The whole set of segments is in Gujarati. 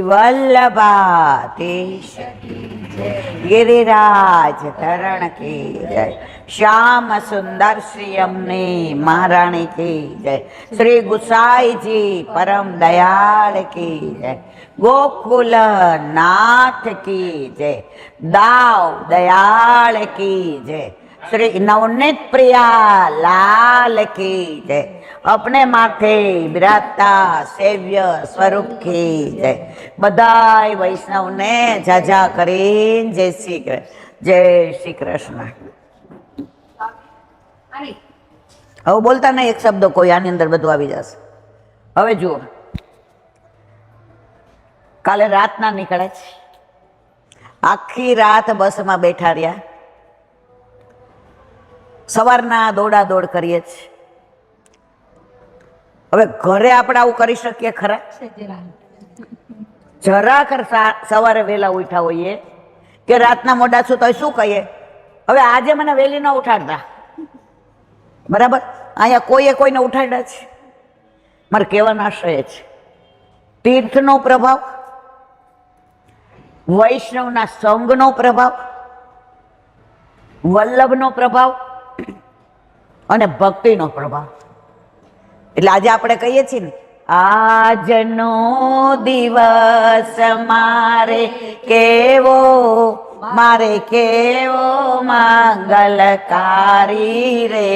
वल्लभाधीश गिरिराज धरण की जय। श्याम सुंदर श्री अम्ने महारानी की जय। श्री गुसाई जी परम दयाल की जय। गोकुल नाथ की जय। दाव दयाल की जय। श्री नवनीत प्रिया लाल की जय। अपने माथे विराजता सेव्य स्वरूप की जय। बधाई वैष्णव ने जाजा करीन जय श्री कृष्ण। जय श्री कृष्ण। હવે બોલતા નહીં એક શબ્દ કોઈ, આની અંદર બધું આવી જશે। હવે જુઓ, કાલે રાતના નીકળે છે, આખી રાત બસમાં બેઠા રહ્યા, સવારના દોડા દોડ કરીએ છીએ। હવે ઘરે આપણે આવું કરી શકીએ ખરા? જરાક સવારે વહેલા ઉઠ્યા હોઈએ કે રાતના મોડા છું તો શું કહીએ, હવે આજે મને વહેલી ન ઉઠાડતા, બરાબર? અહીંયા કોઈએ કોઈને ઉઠાડ્યા છે? મારે કહેવાનો આશય છે, તીર્થનો પ્રભાવ, વૈષ્ણવના સંઘનો પ્રભાવ, વલ્લભનો પ્રભાવ અને ભક્તિનો પ્રભાવ। એટલે આજે આપણે કહીએ છીએ ને, આજનો દિવસ મારે કેવો, મારે કેવો મંગલકારી રે,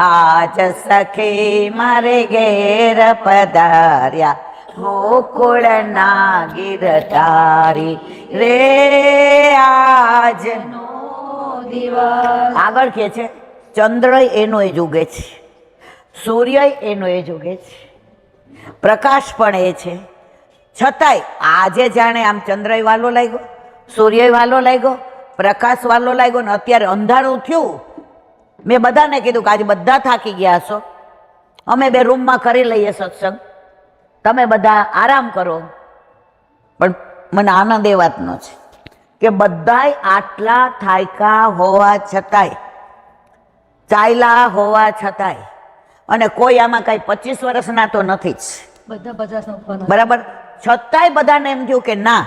આજ સખી મારે ઘેર પધાર્યા, ગોકુળના ગિરધારી રે, આજનો દિવસ। આગળ કે છે, ચંદ્ર એનો એ જ ઉગે છે, સૂર્ય એનો એ જ ઉગે છે, પ્રકાશ પણ એ છે, છતાંય આજે જાણે આમ ચંદ્ર વાલો લાગ્યો, સૂર્ય વાલો લાગ્યો, પ્રકાશ વાલો લાગ્યો ને અત્યારે અંધારું થયું। મેં બધાને કીધું કે આજે બધા થાકી ગયા છો, અમે બે રૂમમાં કરી લઈએ સત્સંગ, તમે બધા આરામ કરો। પણ મને આનંદ એ વાતનો છે કે બધાય આટલા થાક્યા હોવા છતાંય, ચાલ્યા હોવા છતાંય, અને કોઈ આમાં કઈ 25 વર્ષના તો નથી જ, બરાબર? છતાંય બધાને એમ થયું કે ના,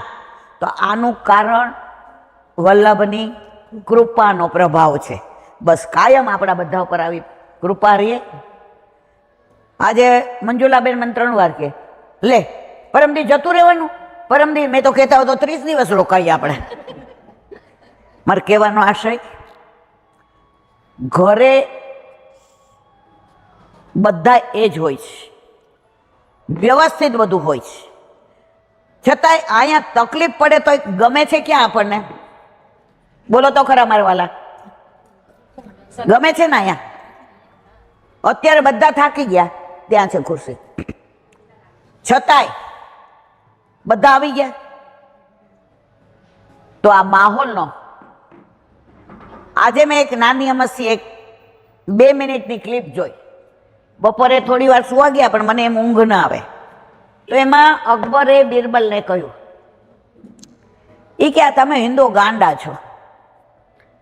તો આનું કારણ વલ્લભની કૃપાનો પ્રભાવ છે। બસ કાયમ આપણા બધા ઉપર આવી કૃપા રહીએ। આજે મંજુલાબેન મને 3 વાર કે લે પરમદી જતું રહેવાનું, પરમદી મેં તો કહેતા હોય તો 30 દિવસ રોકાઈએ આપણે। મારે કહેવાનો આશય, ઘરે બધા એ જ હોય છે, વ્યવસ્થિત બધું હોય છે, છતાંય અહીંયા તકલીફ પડે તો ગમે છે ક્યાં આપણને? બોલો તો ખરા મારા વાલા, ગમે છે ને? અહીંયા અત્યારે બધા થાકી ગયા, ત્યાં છે ખુરશી, છતાંય બધા આવી ગયા। તો આ માહોલનો, આજે મેં એક નાની અમસ્તી એક 2 મિનિટની ક્લિપ જોઈ, બપોરે થોડી વાર સુવા ગયા પણ મને એમ ઊંઘ ના આવે, તો એમાં અકબરે બિરબલને કહ્યું, એ કે તમે હિન્દુ ગાંડા છો।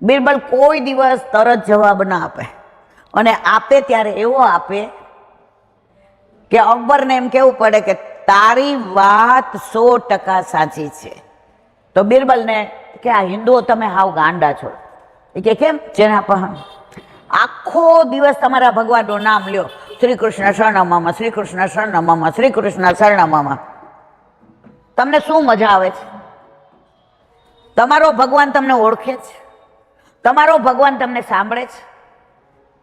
બિરબલ કોઈ દિવસ તરત જવાબ ના આપે, અને આપે ત્યારે એવો આપે કે અકબરને એમ કહેવું પડે કે તારી વાત 100% સાચી છે। તો બિરબલને કે આ હિન્દુઓ તમે હાવ ગાંડા છો। એ કે કેમ? જેના પણ આખો દિવસ તમારા ભગવાનનું નામ લ્યો, શ્રી કૃષ્ણ શરણમમ, શ્રી કૃષ્ણ શરણમમ, શ્રી કૃષ્ણ શરણમમ, તમને શું મજા આવે છે? તમારો ભગવાન તમને ઓળખે છે? તમારો ભગવાન તમને સાંભળે છે?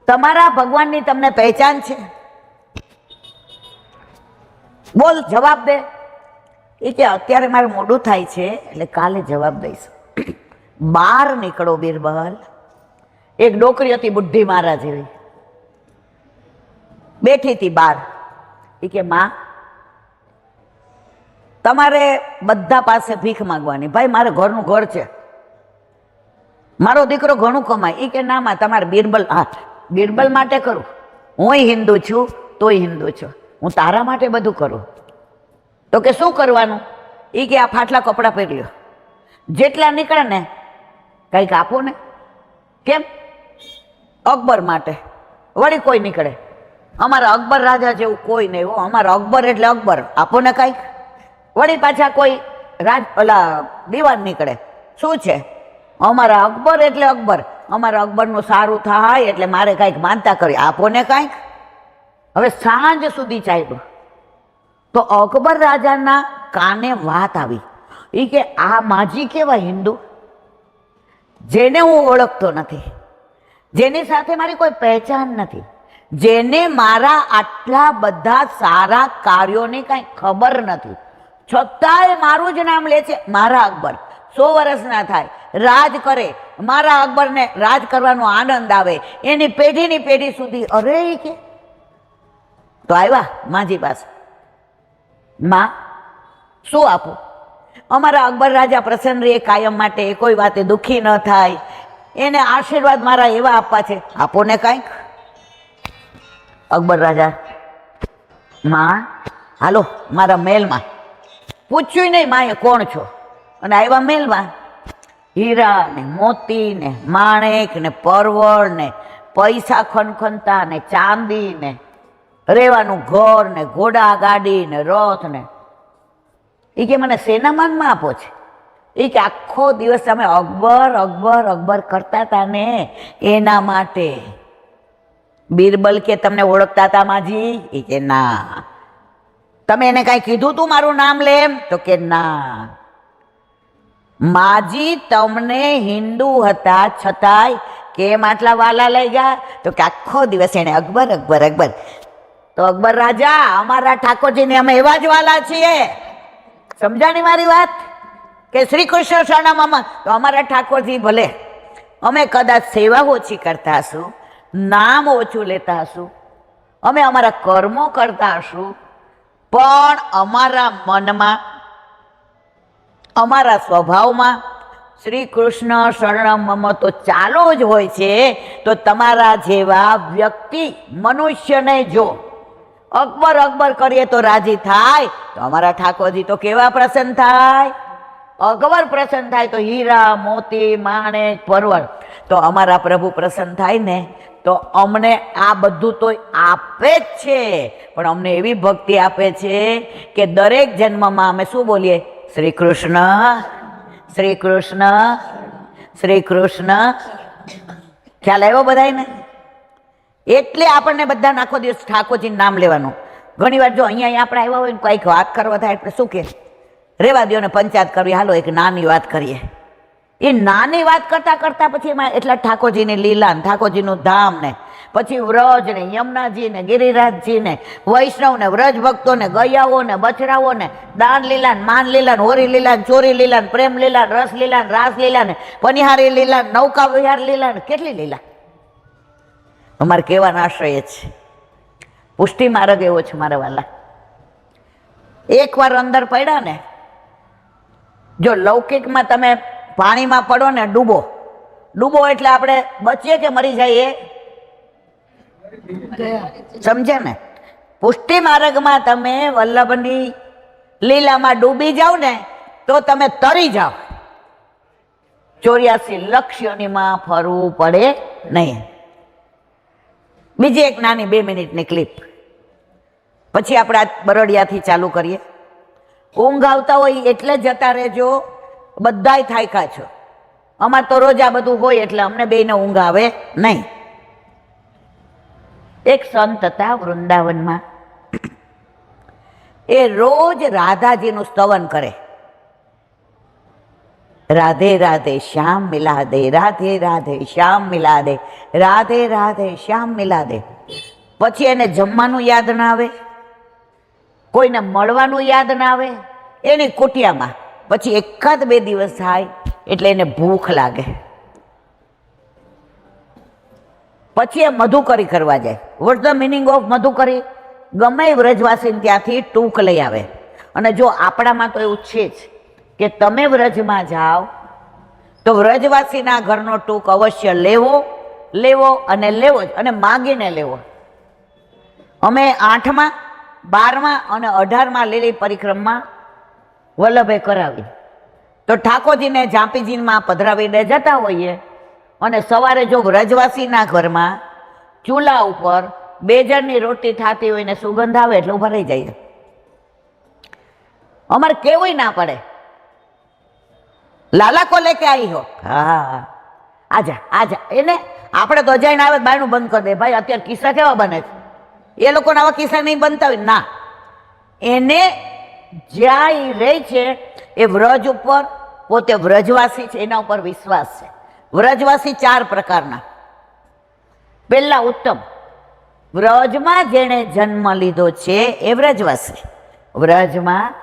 તમારા ભગવાનની તમને પહેચાન છે? બોલ, જવાબ દે। એ કે અત્યારે મારું મોડું થાય છે એટલે કાલે જવાબ દઈશ। બહાર નીકળો બિરબલ। એક ડોકરી હતી બુઢી મારા જેવી, બેઠી હતી બહાર। એ કે માં, તમારે બધા પાસે ભીખ માંગવાની, ભાઈ મારે ઘરનું ઘર છે, મારો દીકરો ઘણું કમાય। એ કે ના માં, તમારે બિરબલ, હા બિરબલ માટે કરું, હું હિન્દુ છું તોય હિન્દુ છું, હું તારા માટે બધું કરું। તો કે શું કરવાનું? એ કે આ ફાટલા કપડાં પહેરી લ્યો, જેટલા નીકળે ને કંઈક આપો ને। કેમ? અકબર માટે। વળી કોઈ નીકળે, અમારા અકબર રાજા જેવું કોઈ નહીં હો, અમારા અકબર એટલે અકબર, આપો ને કાંઈક। વળી પાછા કોઈ ઓલા દીવાન નીકળે, શું છે અમારા અકબર એટલે અકબર, અમારા અકબરનું સારું થાય એટલે મારે કાંઈક માનતા કરી આપો ને કાંઈક. હવે સાંજ સુધી ચાલ્યું તો અકબર રાજાના કાને વાત આવી, એ કે આ માજી કેવા હિન્દુ, જેને હું ઓળખતો નથી, જેની સાથે મારી કોઈ પહેચાન નથી, જેને મારા આટલા બધા સારા કાર્યોની કાંઈ ખબર નથી, છતાંય મારું જ નામ લે છે. મારા અકબર 100 વર્ષના થાય, રાજ કરે, મારા અકબરને રાજ કરવાનો આનંદ આવે, એની પેઢીની પેઢી સુધી. અરે કે તો આવ્યા માજી પાસે, માં શું આપું? અમારા અકબર રાજા પ્રસન્ન રહે કાયમ માટે, કોઈ વાતે દુઃખી ન થાય, એને આશીર્વાદ મારા એવા આપવા છે, આપો ને કાંઈક. અકબર રાજા, માં હાલો મારા મહેલમાં. પૂછ્યું નહીં માએ કોણ છો, અને આવ્યા મહેલમાં. હીરા ને મોતી ને માણેક ને પરવળ ને પૈસા ખનખનતા ને ચાંદી ને રહેવાનું ઘર ને ઘોડા ગાડી ને રથ ને. એ કે મને સેનામાનમાં આપો છે? એ કે આખો દિવસ તમે અકબર અકબર અકબર કરતા હતા ને એના માટે. બિરબલ કે તમને ઓળખતા હતા માજી? એ કે ના. તમે એને કાંઈ કીધું તું મારું નામ લે એમ? તો કે ના. માજી તમને હિન્દુ હતા છતાંય કેમ આટલા વાલા લઈ ગયા? તો કે આખો દિવસ એને અકબર અકબર અકબર. તો અકબર રાજા, અમારા ઠાકોરજીને અમે એવા જ વાલા છીએ. સમજાણી મારી વાત? કે શ્રી કૃષ્ણ શરણામાં તો અમારા ઠાકોરજી ભલે અમે કદાચ સેવા ઓછી કરતા હશું, નામ ઓછું લેતા હશું, અમે અમારા કર્મો કરતા હશું, પણ અમારા મનમાં, અમારા સ્વભાવમાં શ્રી કૃષ્ણ શરણમ તો ચાલુ જ હોય છે. તો તમારા જેવા વ્યક્તિ મનુષ્યને જો અકબર અકબર કરીએ તો રાજી થાય, તો અમારા ઠાકોરજી તો કેવા પ્રસન્ન થાય? અકબર પ્રસન્ન થાય તો હીરા મોતી માણેક પરવળ. તો અમારા પ્રભુ પ્રસન્ન થાય ને તો અમને આ બધું તો આપે જ છે, પણ અમને એવી ભક્તિ આપે છે કે દરેક જન્મમાં અમે શું બોલીએ? શ્રી કૃષ્ણ શ્રી કૃષ્ણ શ્રી કૃષ્ણ. ખ્યાલ આવ્યો બધાને? એટલે આપણને બધા આખો દિવસ ઠાકોરજીનું નામ લેવાનું. ઘણી વાર જો અહીંયા આપણે આવ્યા હોય ને કંઈક વાત કરવા થાય એટલે શું કે રેવા દો ને પંચાયત કરવી, હાલો એક નાની વાત કરીએ. એ નાની વાત કરતા કરતા પછી એમાં એટલા ઠાકોરજીની લીલા ને ઠાકોરજીનું ધામ ને પછી વ્રજ ને યમુનાજી ને ગિરિરાજજી ને વૈષ્ણવ ને વ્રજ ભક્તો ને ગયાઓ ને બછડાઓ ને દાન લીલા ને માન લીલા ને હોરી લીલા ને ચોરી લીલા ને પ્રેમ લીલા ને રસ લીલા ને રાસ લીલા ને પનિહારી લીલા ને નૌકા વિહાર લીલા ને કેટલી લીલા. અમારે કહેવાનો આશ્રય છે, પુષ્ટિ માર્ગ એવો છે મારા વાલા. એકવાર અંદર પડ્યા ને, જો લૌકિકમાં તમે પાણીમાં પડો ને ડૂબો, ડૂબો એટલે આપણે બચીએ કે મરી જઈએ? સમજે ને? પુષ્ટિ માર્ગમાં તમે વલ્લભની લીલામાં ડૂબી જાઓ ને તો તમે તરી જાઓ. 84 લક્ષ યોનિમાં ફરવું પડે નહીં. બીજી એક નાની 2 મિનિટની ક્લિપ, પછી આપણે આ બરડિયાથી ચાલુ કરીએ. ઊંઘ આવતા હોય એટલે જતા રહેજો, બધાય થાયકા છો. અમારે તો રોજ આ બધું હોય એટલે અમને બેયને ઊંઘ આવે નહીં. એક સંત હતા વૃંદાવનમાં, એ રોજ રાધાજીનું સ્તવન કરે. રાધે રાધે શ્યામ મિલા દે, રાધે રાધે શ્યામ મિલા દે, રાધે રાધે શ્યામ મિલા દે. પછી એને જમવાનું યાદ ના આવે, કોઈને મળવાનું યાદ ના આવે. એની કુટિયામાં પછી 1-2 દિવસ થાય એટલે એને ભૂખ લાગે. પછી એ મધુકરી કરવા જાય. વોટ ધ મિનિંગ ઓફ મધુકરી? ગમે વ્રજવાસી ત્યાંથી ટૂંક લઈ આવે. અને જો આપણામાં તો એવું છે જ કે તમે વ્રજમાં જાઓ તો વ્રજવાસીના ઘરનો ટૂંક અવશ્ય લેવો લેવો અને લેવો જ, અને માગીને લેવો. અમે 8મા 12મા અને 18મા લીલી પરિક્રમા વલ્લભે કરાવી. તો ઠાકોરજીને ઝાંપીજીમાં પધરાવીને જતા હોઈએ અને સવારે જો વ્રજવાસીના ઘરમાં ચૂલા ઉપર 2 જણની રોટી થતી હોય ને સુગંધ આવે એટલે ઊભા રહી જાય. અમારે કેવું ના પડે, લાલા કો લેકે આવી હો, હા આજા આજા. એને આપણે તો જઈને આવે બાયણું બંધ કરી દે. ભાઈ અત્યારે કિસ્સા કેવા બને છે, એ લોકોને આવા કિસ્સા નહીં બનતા હોય ના. એને જ્યાં એ રહે છે એ વ્રજ ઉપર, પોતે વ્રજવાસી છે એના ઉપર વિશ્વાસ છે. વ્રજવાસી 4 પ્રકારના. પહેલા ઉત્તમ, વ્રજમાં જેણે જન્મ લીધો છે એ વ્રજવાસી. વ્રજમાં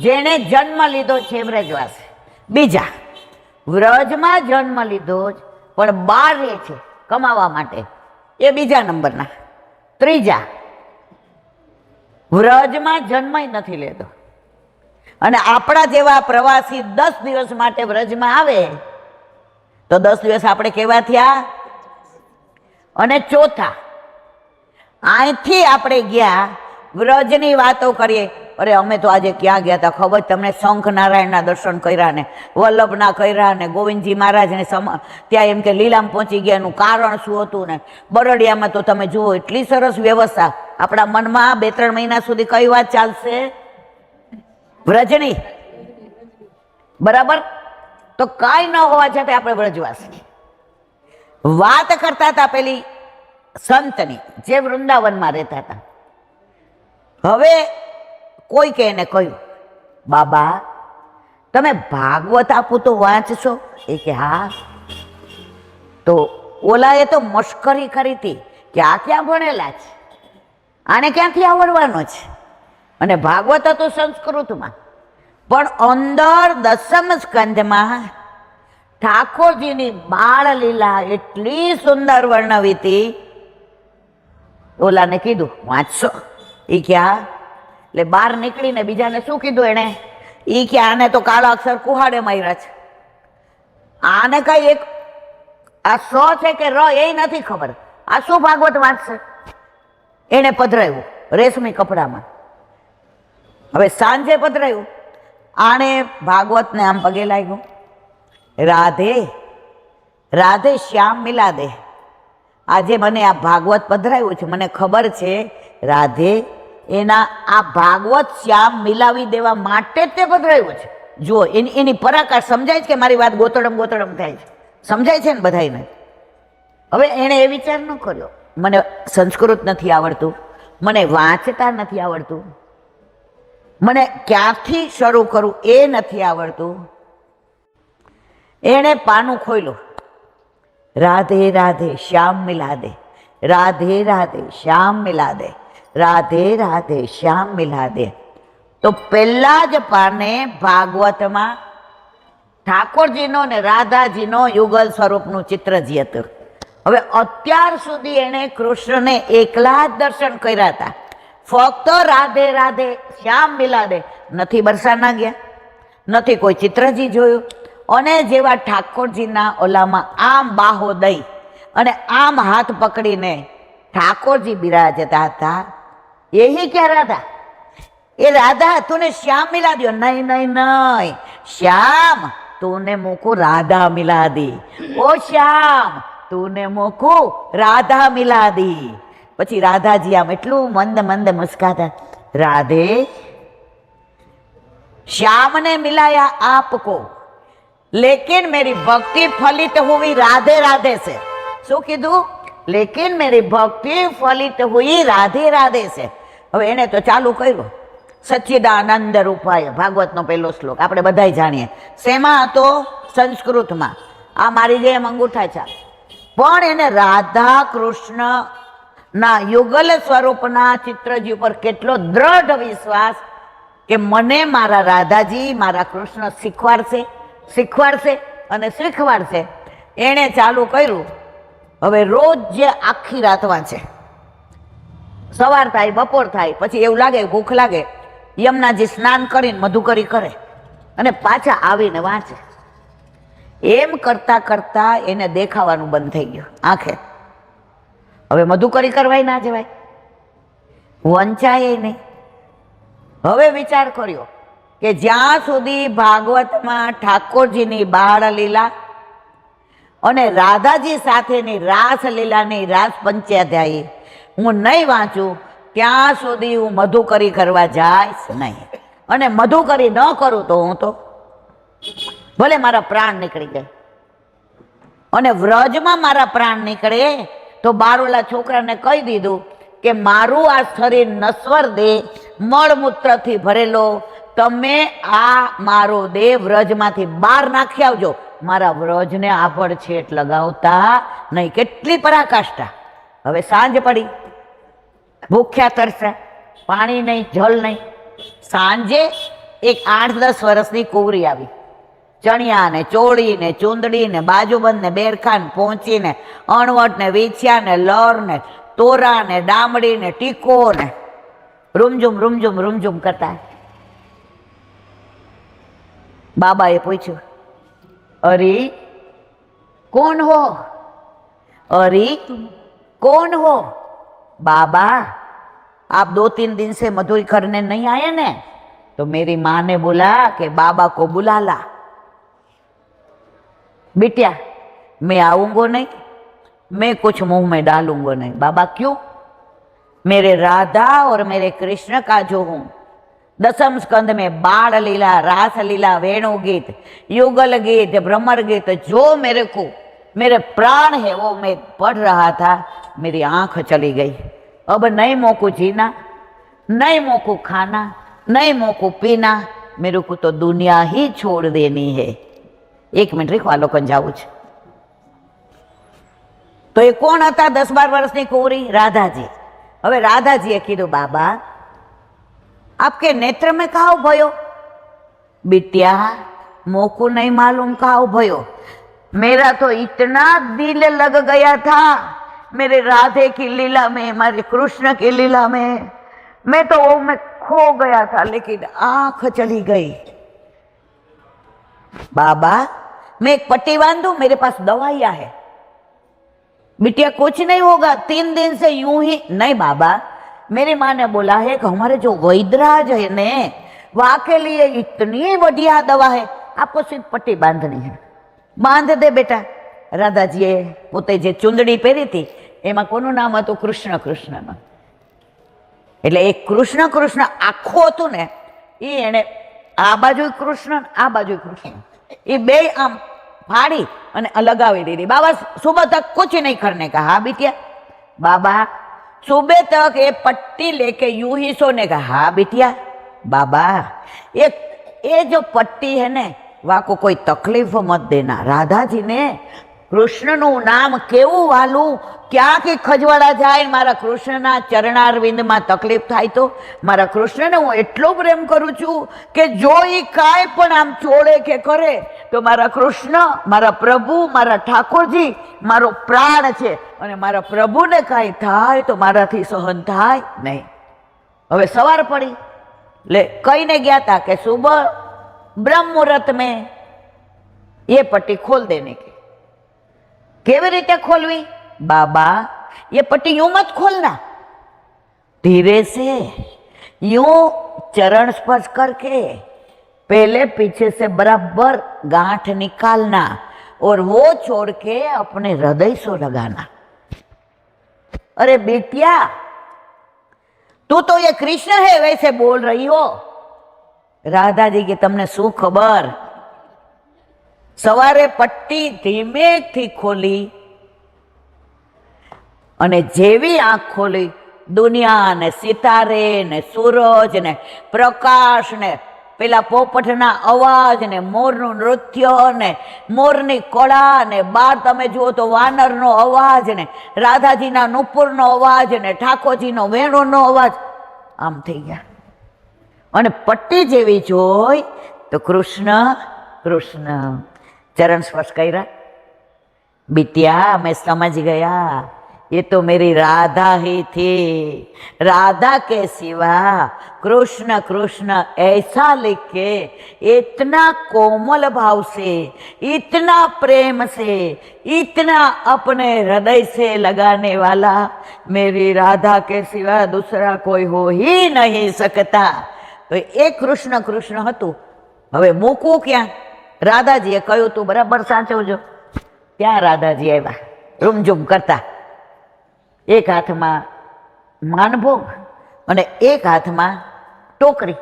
જેણે જન્મ લીધો છે એ વ્રજવાસી. બીજા, વ્રજમાં જન્મ લીધો જ પણ બહાર રહે છે કમાવા માટે, એ બીજા નંબરના. ત્રીજા, વ્રજમાં જન્મ નથી લેતો અને આપણા જેવા પ્રવાસી 10 દિવસ માટે વ્રજમાં આવે તો 10 દિવસ આપણે કેવા થયા. અને ચોથા, અહીંથી આપણે ગયા વ્રજની વાતો કરીએ, અરે અમે તો આજે ક્યાં ગયા હતા ખબર તમને, શંખ નારાયણના દર્શન કર્યા ને વલ્લભના કર્યા ને ગોવિંદજી મહારાજને ત્યાં એમ કે લીલામાં પહોંચી ગયા, એનું કારણ શું હતું ને બરડિયામાં તો તમે જુઓ એટલી સરસ વ્યવસ્થા. આપણા મનમાં 2-3 મહિના સુધી કઈ વાત ચાલશે? વ્રજની. બરાબર. તો કાંઈ ન હોવા છતાં આપણે વ્રજવાસી. વાત કરતા હતા પેલી સંતની જે વૃંદાવનમાં રહેતા હતા. હવે કોઈ કે એને કહ્યું, બાબા તમે ભાગવત આપું તો વાંચશો? એ કે હા. તો ઓલાએ તો મશ્કરી કરી હતી કે આ ક્યાં ભણેલા છે, આને ક્યાંથી આવડવાનો છે. અને ભાગવત હતું સંસ્કૃતમાં, પણ અંદર 10મ સ્કંધમાં ઠાકોરજીની બાળ લીલા એટલી સુંદર વર્ણવી હતી. ઓલાને કીધું વાંચશો? એ ક્યાં. એટલે બહાર નીકળીને બીજાને શું કીધું એને? એ કે આને તો કાળા અક્ષર કુહાડે માર્યા છે, આને કઈ એક આ સો છે કે ર એ નથી ખબર, આ શું ભાગવત વાંચશે? એને પધરાયું રેશમી કપડામાં. હવે સાંજે પધરાયું, આણે ભાગવતને આમ પગે લાગ્યું, રાધે રાધે શ્યામ મિલા દે. આજે મને આ ભાગવત પધરાયું છે, મને ખબર છે રાધે એના આ ભાગવત શ્યામ મિલાવી દેવા માટે જ તે પધરાયું છે. જુઓ એની પરાકાશ સમજાય છે કે મારી વાત ગોતડમ ગોતડમ થાય છે, સમજાય છે ને બધાને. હવે એણે એ વિચાર ન કર્યો મને સંસ્કૃત નથી આવડતું, મને વાંચતા નથી આવડતું, મને ક્યાંથી શરૂ કરું એ નથી આવડતું. એણે પાનું ખોલ્યું, રાધે રાધે શ્યામ મિલા દે, રાધે રાધે શ્યામ મિલા દે, રાધે રાધે શ્યામ મિલા દે. તો પહેલા જ પાને ભાગવતમાં ઠાકોરજીનો ને રાધાજીનો યુગલ સ્વરૂપનું ચિત્રજી હતું. હવે અત્યાર સુધી એણે કૃષ્ણને એકલા જ દર્શન કર્યા હતા, ફક્ત રાધે રાધે શ્યામ મિલા દે. નથી બરસાના ગયા, નથી કોઈ ચિત્રજી જોયું. અને જેવા ઠાકોરજીના ઓલામાં આમ બાહો દઈ અને આમ હાથ પકડીને ઠાકોરજી બિરાજતા હતા. यही क्या राधा, ये राधा तूने श्याम मिला दियो? नहीं नहीं नहीं श्याम तूने मुझको राधा मिला दी, ओ श्याम तूने मुझको राधा मिला दी. પછી રાધાજી આમ એટલું મંદ મંદ મુસ્કાતા, રાધે श्याम ने मिलाया आपको लेकिन मेरी भक्ति फलित हुई राधे राधे से. શું કીધું? लेकिन मेरी भक्ति फलित हुई राधे राधे से. હવે એને તો ચાલુ કર્યું સચ્ચિદાનંદ રૂપાય, ભાગવતનો પહેલો શ્લોક આપણે બધાય જાણીએ. શેમાં હતો? સંસ્કૃતમાં. આ મારી જેમ અંગૂઠા છે, પણ એને રાધા કૃષ્ણ ના યુગલ સ્વરૂપના ચિત્રજી ઉપર કેટલો દ્રઢ વિશ્વાસ કે મને મારા રાધાજી મારા કૃષ્ણ શીખવાડશે શીખવાડશે અને શીખવાડશે. એણે ચાલુ કર્યું. હવે રોજ જે આખી રાત વાંચે, સવાર થાય બપોર થાય, પછી એવું લાગે ભૂખ લાગે, યમુનાજી સ્નાન કરીને મધુકરી કરે અને પાછા આવીને વાંચે. એમ કરતા કરતા એને દેખાવાનું બંધ થઈ ગયું આંખે. હવે મધુકરી કરવાય ના જવાય, વંચાય નહીં. હવે વિચાર કર્યો કે જ્યાં સુધી ભાગવતમાં ઠાકોરજીની બાળ લીલા અને રાધાજી સાથેની રાસલીલાની રાસ પંચાધ્યાયી હું નહીં વાંચું ત્યાં સુધી હું મધુકરી કરવા જઈશ નહીં. અને મધુકરી ન કરું તો હું તો ભલે મારા પ્રાણ નીકળી જાય, અને વ્રજમાં મારા પ્રાણ નીકળે તો બારોલા છોકરાને કહી દીધું કે મારું આ શરીર નશ્વર દેહ મળમૂત્રથી ભરેલો, તમે આ મારો દેહ વ્રજમાંથી બહાર નાખી આવજો, મારા વ્રજને આપડ છેટ લગાવતા નહીં. કેટલી પરાકાષ્ઠા. હવે સાંજ પડી, ભૂખ્યા તરસ્યા, પાણી નહીં, જલ નહીં. સાંજે એક 8-10 વર્ષની કુંવરી આવી, ચણિયા ને ચોળી ને ચૂંદડી ને બાજુબંધ ને બેરખાન પહોંચી ને અણવટ ને વીછ્યા ને લર ને તોરા ને ડામડી ને ટીકો ને રૂમઝુમ રૂમઝુમ રૂમઝુમ કરતા. બાબાએ પૂછ્યું, અરે कौन हो? अरे कौन हो? बाबा आप 2-3 दिन से मधुरी करने नहीं आए ने? तो मेरी माँ ने बोला कि बाबा को बुला ला. बिटिया मैं आऊंगा नहीं, मैं कुछ मुंह में डालूंगा नहीं. बाबा क्यों? मेरे राधा और मेरे कृष्ण का जो हूं, 10म स्कंद में बाल लीला, रास लीला, वेणु गीत, युगल गीत, भ्रमर गीत, जो मेरे को मेरे प्राण है वो मैं पढ़ रहा था, मेरी आंख चली गई. अब नहीं मोको जीना, नहीं मोको खाना, नहीं मोको पीना, मेरे को तो दुनिया ही छोड़ देनी है. 1 मिनट રીખવા લોકોને જાવું છે. તો એ કોણ હતા? 10-12 વર્ષની કુંવરી રાધાજી. હવે રાધાજીએ કીધું, બાબા आपके नेत्र में काओ भयो? बिटिया मोको नहीं मालूम काओ भयो, मेरा तो इतना दिल लग गया था मेरे राधे की लीला में, हमारे कृष्ण की लीला में, मैं तो वो में खो गया था, लेकिन आंख चली गई. बाबा मैं एक पट्टी बांधू, मेरे पास दवाइयां है. बिटिया कुछ नहीं होगा, 3 दिन से यूं ही. नहीं बाबा, मेरी माँ ने बोला है कि हमारे जो वैद्यराज है ने, वहां के लिए इतनी बढ़िया दवा है, आपको सिर्फ पट्टी बांधनी है. बांध दे बेटा. राधाजीए पोते जे चूंदड़ी પહેરી હતી એમાં કોનું નામ હતું? કૃષ્ણ કૃષ્ણનું. એટલે એ કૃષ્ણ કૃષ્ણ આખો હતું ને, એ એને આ બાજુ કૃષ્ણ, આ બાજુ કૃષ્ણ, એ બે આમ फाड़ी અને લગાવી દીધી. बाबा सुबह तक कुछ नहीं करने का. हाँ बिटिया. बाबा सुबह तक ये पट्टी लेके यूं ही सोने का. हाँ बिटिया. बाबा ये जो पट्टी है ने, वहां को कोई तकलीफ मत देना. राधा जी ने कृष्ण नु नाम केवू वालू, क्या कि खजवाड़ा जाए, मारा कृष्ण ना चरणारविंद में तकलीफ थाय तो मारा कृष्ण ने हूँ एटलो प्रेम करू छू कि जो ई काय पण आम छोड़े के करे तो मारा कृष्ण, मारा प्रभु, मारा ठाकुरजी मारो प्राण छे, अने मारा प्रभु ने काई थाय तो माराथी सहन थाय नहीं. हवे सवार पड़ी ले कहीने गया था कि सुबह ब्रह्म मुहूर्त में ये पट्टी खोल देने की. केवी रीते खोलवी? बाबा ये पट्टी यूं मत खोलना, धीरे से यूं चरण स्पर्श करके पहले पीछे से बराबर गांठ निकालना और वो छोड़ के अपने हृदय से लगाना. अरे बेटिया तू तो ये कृष्ण है वैसे बोल रही हो. राधा जी की तमने शू खबर? सवारे पट्टी धीमे थी खोली અને જેવી આંખ ખોલી, દુનિયા ને સિતારે ને સૂરજ ને પ્રકાશ ને પેલા પોપટના અવાજ ને મોરનું નૃત્ય ને મોરની કળા ને બાર તમે જુઓ તો વાનરનો અવાજ ને રાધાજીના નુપુરનો અવાજ ને ઠાકોરજીનો વેણુનો અવાજ આમ થઈ ગયા. અને પટ્ટી જેવી જોઈ તો કૃષ્ણ કૃષ્ણ चरण स्पर्श करा. बिटिया मैं समझ गया, ये तो मेरी राधा ही थी. राधा के सिवा कृष्ण कृष्ण ऐसा लिख के इतना कोमल भाव से, इतना प्रेम से, इतना अपने हृदय से लगाने वाला मेरी राधा के सिवा दूसरा कोई हो ही नहीं सकता. तो एक कृष्ण कृष्ण हतु. हवे मूकू क्या? राधाजीए कह્યું તું બરાબર સાચવજો. ત્યાં રાધાજી આવ્યા રૂમઝૂમ કરતા, એક હાથમાં માનભોગ અને એક હાથમાં ટોકરી.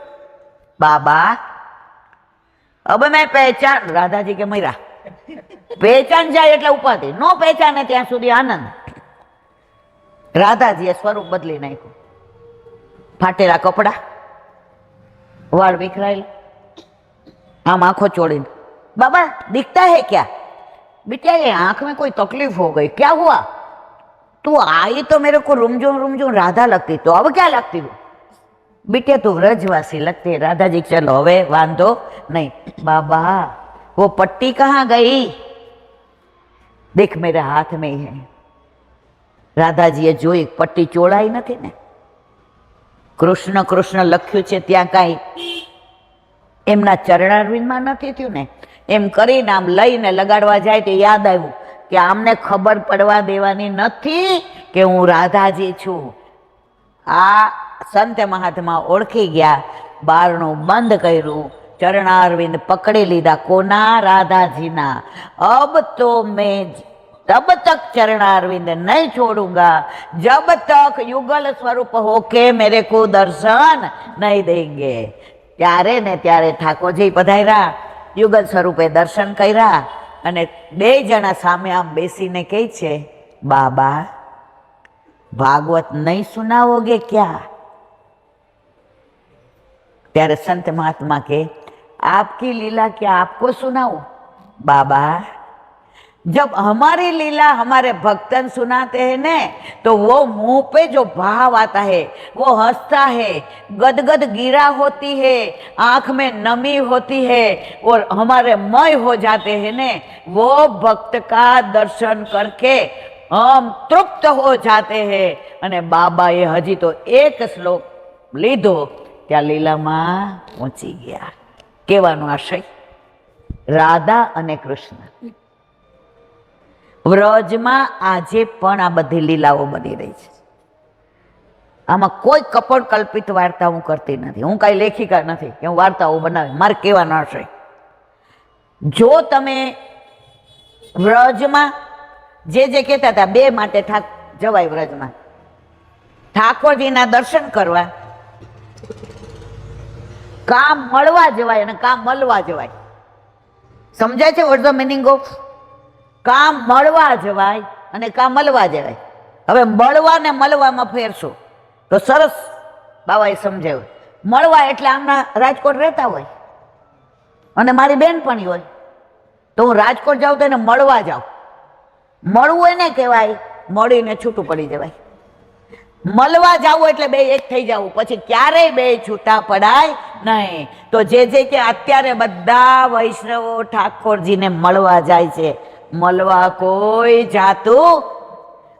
बाबा अब मैं पहचान, राधा जी के मरा पहचान जाए એટલે ઉપાધિ, નો પહેચાને ત્યાં સુધી આનંદ. રાધાજીએ સ્વરૂપ બદલી નાખ્યું. ફાટેલા કપડા, વાળ વિખરાયેલા, આમ આંખો ચોડીને, बाबा दिखता है क्या? बेटा ये आंख में कोई तकलीफ हो गई, क्या हुआ? तू आई तो मेरे को रुमझुम राधा लगती, तो अब क्या लगती हो? बेटे तू व्रजवासी लगती है. राधा जी चलो હવે વાંધો नहीं. बाबा वो पट्टी कहाँ गई? देख मेरे हाथ में ही है. રાધાજીએ જોઈ પટ્ટી ચોળાઈ નથી ને, કૃષ્ણ કૃષ્ણ લખ્યું છે ત્યાં કાંઈ એમના ચરણારવિંદમાં નથી થયું ને. એમ કરીને આમ લઈને લગાડવા જાય તો યાદ આવ્યું કે આમને ખબર પડવા દેવાની નથી કે હું રાધાજી છું. આ સંત મહાત્મા ઓળખી ગયા, બારણું બંધ કર્યું, ચરણારવિંદ પકડી લીધા. કોના? રાધાજીના. અબ તો મેં तब तक चरणारविंद नहीं छोड़ूंगा जब तक युगल स्वरूप होके मेरे को दर्शन नहीं देंगे. ત્યારે ને ત્યારે ઠાકોરજી પધાર્યા, યુગલ સ્વરૂપે દર્શન કર્યા અને બે જણા સામે આમ બેસીને કહે છે, બાબા ભાગવત નહીં સુનાવોગે ક્યા? ત્યારે સંત મહાત્મા કે आपकी लीला क्या आपको सुनाऊं? बाबा जब हमारी लीला हमारे भक्तन सुनाते हैं ने तो वो मुंह पे जो भाव आता है, वो हंसता है, गदगद गिरा होती है, आंख में नमी होती है और हमारे मय हो जाते हैं ने, वो भक्त का दर्शन करके हम तृप्त हो जाते हैं. અને બાબાએ હજી તો એક શ્લોક લીધો ત્યાં લીલામાં પહોંચી ગયા. કહેવાનો આશય, રાધા અને કૃષ્ણ વ્રજમાં આજે પણ આ બધી લીલાઓ બની રહી છે. આમાં કોઈ કપડ કલ્પિત વાર્તા હું કરતી નથી. હું કાંઈ લેખિકા નથી કે હું વાર્તાઓ બનાવી. મારે કહેવાનો આશય, જો તમે વ્રજમાં જે કહેતા હતા, બે માટે જવાય વ્રજમાં, ઠાકોરજીના દર્શન કરવા, કામ મળવા જવાય અને કામ મળવા જવાય. સમજાય છે વોટ ધ મિનિંગ ઓફ? કામ મળવા જવાય અને કામ મળવા જવાય. હવે મળવા ને મળવામાં ફેરશો તો સરસ બાબાએ સમજાવ્યું. મળવા એટલે આમના રાજકોટ રહેતા હોય અને મારી બેનપણી હોય તો હું રાજકોટ જાઉં તો એને મળવા જાઉં. મળવું એને કહેવાય, મળીને છૂટું પડી જવાય. મળવા જવું એટલે બે એક થઈ જવું, પછી ક્યારેય બે છૂટા પડાય નહીં. તો જે કે અત્યારે બધા વૈષ્ણવો ઠાકોરજીને મળવા જાય છે. મળવા કોઈ જાતું,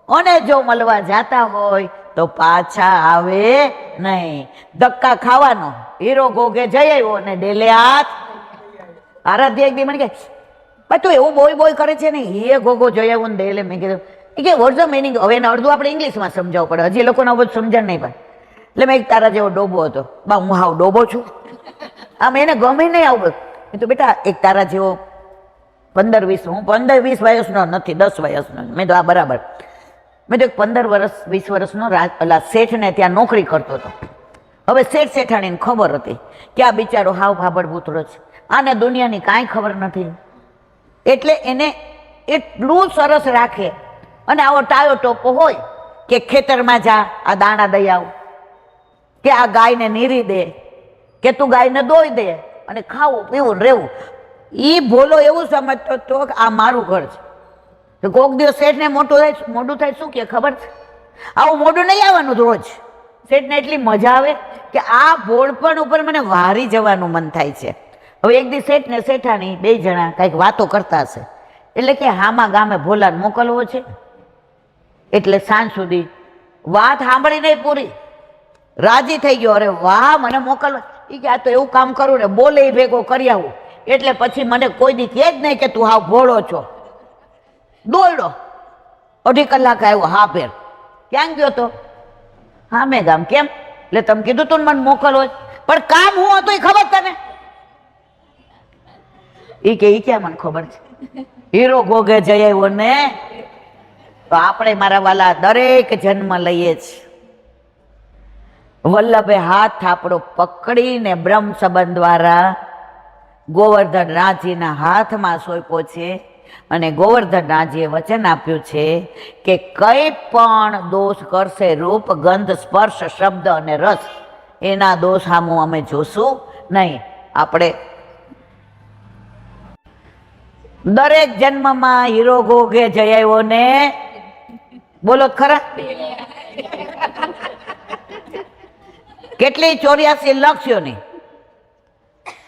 અને જો મળવા જાતા હોય તો પાછા આવે નહીં. ધક્કા ખાવાનો, હીરો ઘોઘે જઈ આવ્યો ને ડેલે હાથ. આરાધ્ય એક દી મને કે ભાઈ તું એવું બોય કરે છે ને, એ ઘોઘો જઈ આવ્યો ને ડેલે. મેં કીધું કે વોટ ધ મિનિંગ? હવે એને અડધું આપણે ઇંગ્લિશમાં સમજાવવું પડે, હજી લોકોને બધું સમજણ નહીં પડે. એટલે મેં એક તારા જેવો ડોબો હતો. બા હું હાવ ડોબો છું? આમ એને ગમે નહીં આવું. મેં તો બેટા એક તારા જેવો 15-20, હું 15-20 વયસનો નથી, 10 વયસનો. મેં તો આ બરાબર. મેં તો 15-20 વર્ષનો પેલા શેઠને ત્યાં નોકરી કરતો હતો. હવે શેઠ શેઠાણીને ખબર હતી કે આ બિચારો હાવ ભાબડ ભૂતળો છે, આને દુનિયાની કાંઈ ખબર નથી. એટલે એને એટલું સરસ રાખે. અને આવો ટાયો ટોપો હોય કે ખેતરમાં જા, આ દાણા દઈ આવ, કે આ ગાયને નીરી દે, કે તું ગાયને દોઈ દે અને ખાવું પીવું રહેવું. એ ભોલો એવું સમજતો હતો કે આ મારું ઘર છે. તો કોઈક દિવસ શેઠને મોડું થાય શું કે ખબર છે? આવું મોડું નહીં આવવાનું રોજ. શેઠને એટલી મજા આવે કે આ ભોળપણ ઉપર મને વારી જવાનું મન થાય છે. હવે એક દિવસ શેઠ ને શેઠાણી બે જણા કંઈક વાતો કરતા હશે, એટલે કે હામા ગામે ભોલાને મોકલવો છે. એટલે સાંજ સુધી વાત સાંભળી નહીં પૂરી, રાજી થઈ ગયો. અરે વાહ, મને મોકલવા. એ કે આ તો એવું કામ કરું ને, બોલે એ ભેગો કરી આવું. એટલે પછી મને કોઈ દી કહે જ નહીં કે તું હાવ ભોળો છો. દોડ્યો, 2.5 કલાક આવ્યો. હા ફેર ક્યાં ગયો તો? હા મેં ગામ. કેમ? એટલે તમે કીધું તું મને મોકલવો, પણ કામ હું હતું એ ખબર તને? એ કે ઈ ક્યાં મને ખબર છે? હીરો ઘોઘે જઈ આવ્યો ને. તો આપણે મારા વાલા દરેક જન્મ લઈએ છીએ, વલ્લભે હાથ થાપડો પકડીને બ્રહ્મ સંબંધ દ્વારા ગોવર્ધન રાજીના હાથમાં સોંપ્યો છે અને ગોવર્ધન રાજીએ વચન આપ્યું છે કે કંઈ પણ દોષ કરશે રૂપ, ગંધ, સ્પર્શ, શબ્દ અને રસ, એના દોષ સામું અમે જોશું નહીં. આપણે દરેક જન્મમાં હીરો ગોગે જઈ આવ્યો ને બોલો ખરા, કેટલી 84 લક્ષ્યોની.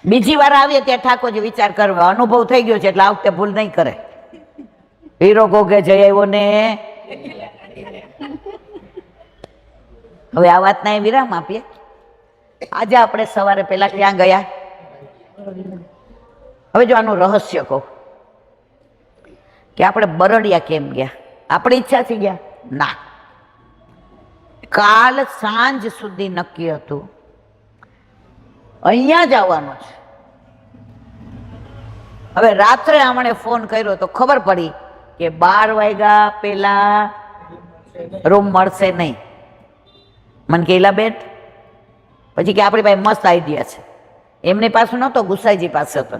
બીજી વાર આવીએ ત્યાં ઠાકોરજી વિચાર કરવા અનુભવ થઈ ગયો છે એટલે આ વખતે ભૂલ નહીં કરે. હીરો ગોગે જઈ આવ્યો ને. હવે આ વાતના વિરામ આપીએ. આજે આપણે સવારે પેલા ક્યાં ગયા? હવે જો આનું રહસ્ય કહું કે આપણે બરડિયા કેમ ગયા? આપણી ઈચ્છાથી ગયા? ના, કાલ સાંજ સુધી નક્કી હતું અહીંયા જ આવવાનું છે. હવે રાત્રે આમણે ફોન કર્યો તો ખબર પડી કે 12 વાગ્યા પેલા રૂમ મળશે નહીં. મને કહેલા બેન, પછી કે આપણી પાસે મસ્ત આઈડિયા છે. એમની પાસે નહોતો, ગુસાઈજી પાસે હતો.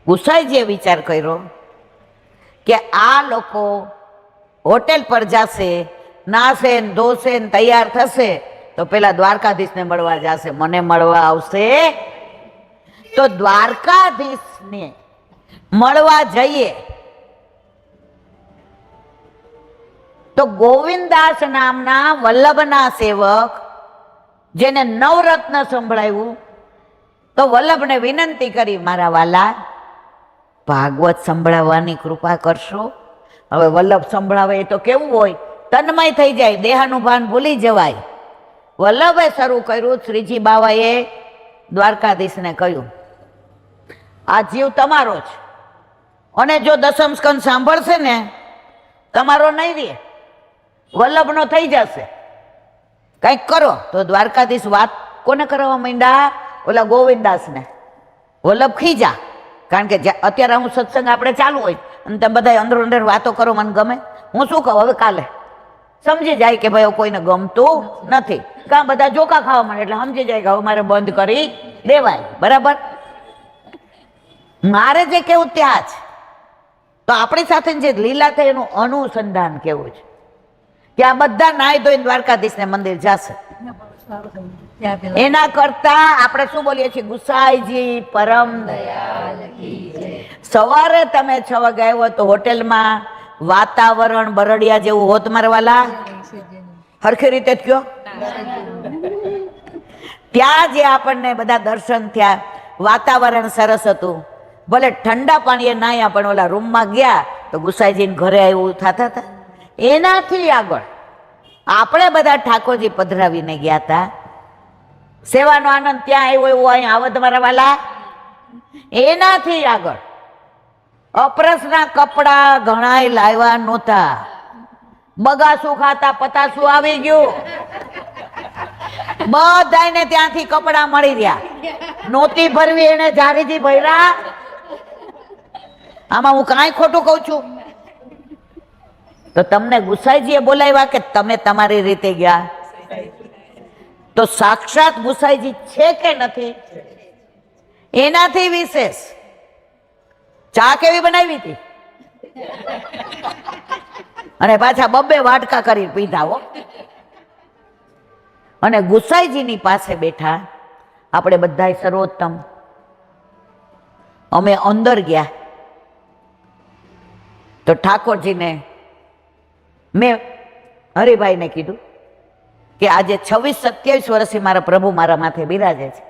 ગુસાઈજીએ વિચાર કર્યો કે આ લોકો હોટેલ પર જશે, નાશે ને ધોશે ને તૈયાર થશે તો પેલા દ્વારકાધીશને મળવા જશે, મને મળવા આવશે. તો દ્વારકાધીશને મળવા જઈએ તો ગોવિંદાસ નામના વલ્લભના સેવક જેને નવરત્ન સંભળાવ્યું, તો વલ્લભને વિનંતી કરી, મારા વાલા ભાગવત સંભળાવવાની કૃપા કરશો. હવે વલ્લભ સંભળાવે એ તો કેવું હોય, તન્મય થઈ જાય, દેહાનું ભાન ભૂલી જવાય. વલ્લભે શરૂ કર્યું. શ્રીજી બાવાએ દ્વારકાધીશને કહ્યું, આ જીવ તમારો છે અને જો દસમ સ્કંદ સાંભળશે ને તમારો નહીં રહે, વલ્લભનો થઈ જશે, કંઈક કરો. તો દ્વારકાધીશ વાત કોને કરવા માંડ્યા? ઓલા ગોવિંદાસને. વલ્લભ ખીજા, કારણ કે અત્યારે હું સત્સંગ આપણે ચાલુ હોય અને તમે બધા અંદરો અંદર વાતો કરો, મને ગમે. હું શું કહું હવે કાલે સમજી જાય કે ભાઈ કોઈને ગમતું નથી, કાં બધા જોકા ખાવા માંડે એટલે સમજી જાય કે હવે મારે બંધ કરી દેવાય. બરાબર? મારે જે કેવું ત્યાં જ. તો આપણી સાથે જે લીલા થઈ એનું અનુસંધાન કેવું છે કે આ બધા નાય ધોઈને દ્વારકાધીશને મંદિર જશે. એના કરતા આપણે શું બોલીએ છીએ? ગુસાઈજી પરમ દયાલ કી જય. સવારે તમે 6 વાગે આવ્યો તો હોટેલમાં વાતાવરણ બરડિયા જેવું હોત મારા વાલા? હરખી રીતે જ કયો. ત્યાં જે આપણને બધા દર્શન થયા, વાતાવરણ સરસ હતું. ભલે ઠંડા પાણીએ નાયા પણ ઓલા રૂમમાં ગયા તો ગુસાઈજીને ઘરે આવ્યું થતા હતા. એનાથી આગળ આપણે બધા ઠાકોરજી પધરાવીને ગયા હતા. સેવાનો આનંદ ત્યાં આવ્યો એવું અહીં આવત મારા વાલા. એનાથી આગળ અપરસના કપડા ઘણાય લાવ્યા નહોતા. બગાસું ખાતા પતાસું આવી ગયું. બધાને ત્યાંથી કપડા મળી રહ્યા. નોતી ભરવી એને જારીજી ભર્યા. આમાં હું કાંઈ ખોટું કહું છું? તો તમને ગુસાઈજીએ બોલાવ્યા કે તમે તમારી રીતે ગયા? તો સાક્ષાત ગુસાઈજી છે કે નથી? એનાથી વિશેષ ચા કેવી બનાવી હતી, અને પાછા 2 વાટકા કરી પીધા હો. અને ગુસાઈજીની પાસે બેઠા આપણે બધાય સર્વોત્તમ. અમે અંદર ગયા તો ઠાકોરજીને મેં હરિભાઈને કીધું કે આજે 26-27 વર્ષથી મારા પ્રભુ મારા માથે બિરાજે છે,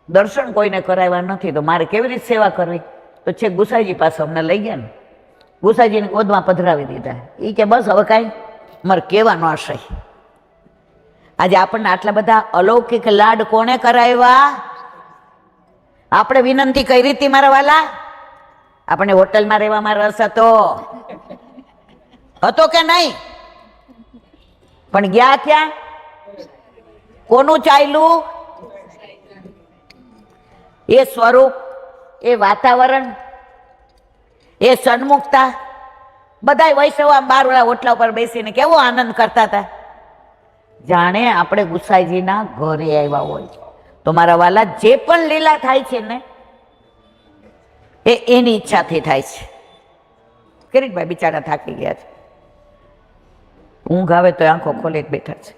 દર્શન કોઈને કરાવ્યા નથી, તો મારે કેવી રીતે સેવા કરવી? તો છે ગુસાઈજી પાસે અમને લઈ ગયા ને, ગુસાઈજીને ગોદમાં પધરાવી દીધા. એ કે બસ હવે કાંઈ મારે કહેવાનો આશય. આજે આપણને આટલા બધા અલૌકિક લાડ કોને કરાવ્યા? આપણે વિનંતી કરી હતી મારા વાલા? આપણે હોટલમાં રહેવામાં રસ હતો કે નહીં? પણ ગયા ક્યાં? કોનું ચાલ્યું? એ સ્વરૂપ, એ વાતાવરણ, એ સન્મુખતા. બધા વૈષ્ણવ આમ બાર ઓલા ઓટલા ઉપર બેસીને કેવો આનંદ કરતા હતા. જાણે આપણે ગુસાઈજીના ઘરે આવ્યા હોય. તો મારા વાલા, જે પણ લીલા થાય છે ને એ એની ઈચ્છાથી થાય છે. કિરીટભાઈ બિચારા થાકી ગયા છે, ઊંઘ આવે તો આંખો ખોલે બેઠા છે.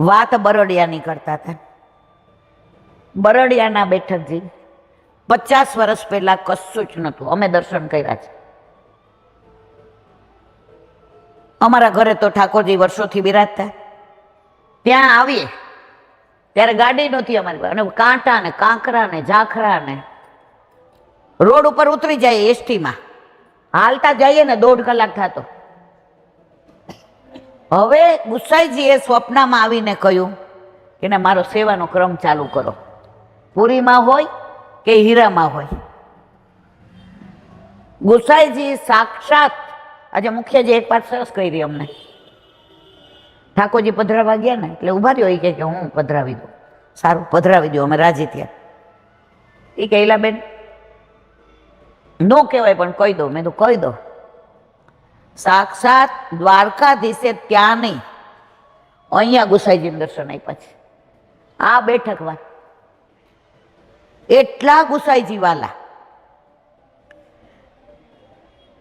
વાત બરડિયાની કરતા હતા. બરડિયાના બેઠકજી 50 વર્ષ પહેલા કશું જ નહોતું. અમે દર્શન કર્યા છે. અમારા ઘરે તો ઠાકોરજી વર્ષોથી બિરાજતા. ત્યાં આવીએ ત્યારે ગાડી નહોતી અમારી પાસે, અને કાંટા ને કાંકરા ને ઝાખરા ને રોડ ઉપર ઉતરી જાય એસટીમાં, હાલતા જઈએ ને 1.5 કલાક થતો. હવે ગુસાઈજીએ સ્વપ્નમાં આવીને કહ્યું કે ને મારો સેવાનો ક્રમ ચાલુ કરો, પુરીમાં હોય કે હીરામાં હોય. ગુસાઈજી સાક્ષાત આજે મુખ્યજી એક વાત સરસ કરી અમને. ઠાકોરજી પધરાવા ગયા ને એટલે ઉભા રહ્યો, એ કે હું પધરાવી દઉં. સારું, પધરાવી દઉં. અમે રાજી થયા. એ કે ઈલાબેન નો કહેવાય પણ કહી દો. મેં તો કહી દો. સાક્ષાત દ્વારકાધીશે ત્યાં નહીં, અહીંયા ગુસાઈજીને દર્શન આપ્યા છે. આ બેઠક વાત, એટલા ગુસાઈજી વાલા.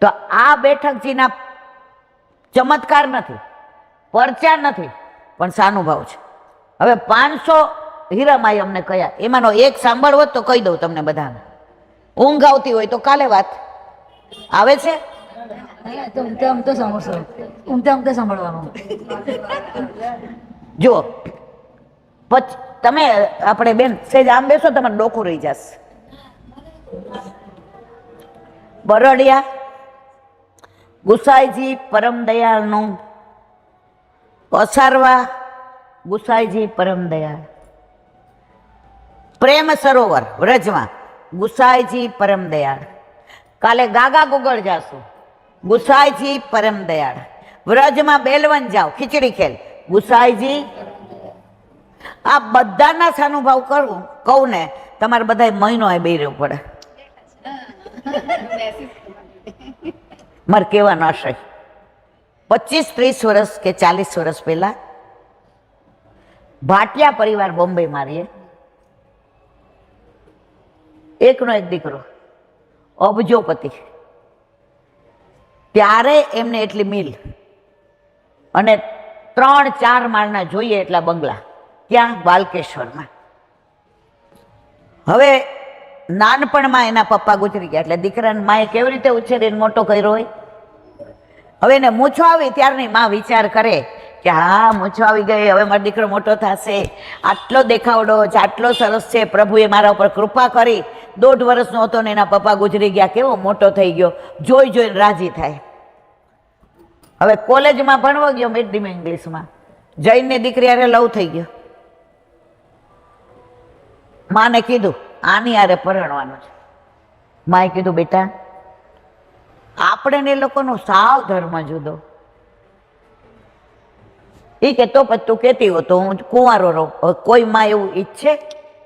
તો આ બેઠકજીના ચમત્કાર નથી, પરચા નથી, પણ સાનુભાવ છે. હવે 500 હીરામાઈ અમને કયા, એમાંનો એક સાંભળવો તો કહી દઉં તમને બધાને. ઊંઘ આવતી હોય તો કાલે વાત આવે છે. જુઓ, તમે આપણે બેન સેજ આમ બેસો, તમારે ડોકું રહી જશે. બરડિયા ગુસાઈજી પરમ દયાળનું, અસારવા ગુસાઈજી પરમ દયાળ, પ્રેમ સરોવર વ્રજમાં ગુસાઈજી પરમ દયાળ. કાલે ગાગા ગુગળ જાશું, ગુસાઈજી પરમ દયાળ. વ્રજમાં બેલવન જાઓ, ખીચડી ખેલ, ગુસાઈજી. આ બધાના સાનુભાવ કરવું કહું ને, તમારે બધા મહિનો એ બેરવું પડે. મારે કહેવાનો આશય 25-30 વર્ષ કે 40 વર્ષ પહેલા ભાટિયા પરિવાર બોમ્બે મારીએ, એકનો એક દીકરો અબજોપતિ. ત્યારે એમને એટલી મિલ અને 3-4 માળના જોઈએ એટલા બંગલા, ત્યાં બાલકેશ્વરમાં. હવે નાનપણમાં એના પપ્પા ગુજરી ગયા, એટલે દીકરાને માએ કેવી રીતે ઉછેરીને મોટો કર્યો હોય. હવે એને મૂછો આવી ત્યારની માં વિચાર કરે કે હા, મૂછો આવી ગઈ, હવે મારો દીકરો મોટો થશે, આટલો દેખાવડો છે, આટલો સરસ છે, પ્રભુએ મારા ઉપર કૃપા કરી. 1.5 વર્ષનો હતો ને એના પપ્પા ગુજરી ગયા, કેવો મોટો થઈ ગયો, જોઈ જોઈને રાજી થાય. હવે કોલેજમાં ભણવા ગયો, મીડિયમ ઇંગ્લિશમાં, જૈનની દીકરી હારે લવ થઈ ગયો. માને કીધું આની હારે પરણવાનું છે. માએ કીધું બેટા, આપણે ને એ લોકોનો સાવ ધર્મ જુદો. એ કે તો પછી તું કહેતી હો તો હું કુંવારો રહું. કોઈ માં એવું ઈચ્છે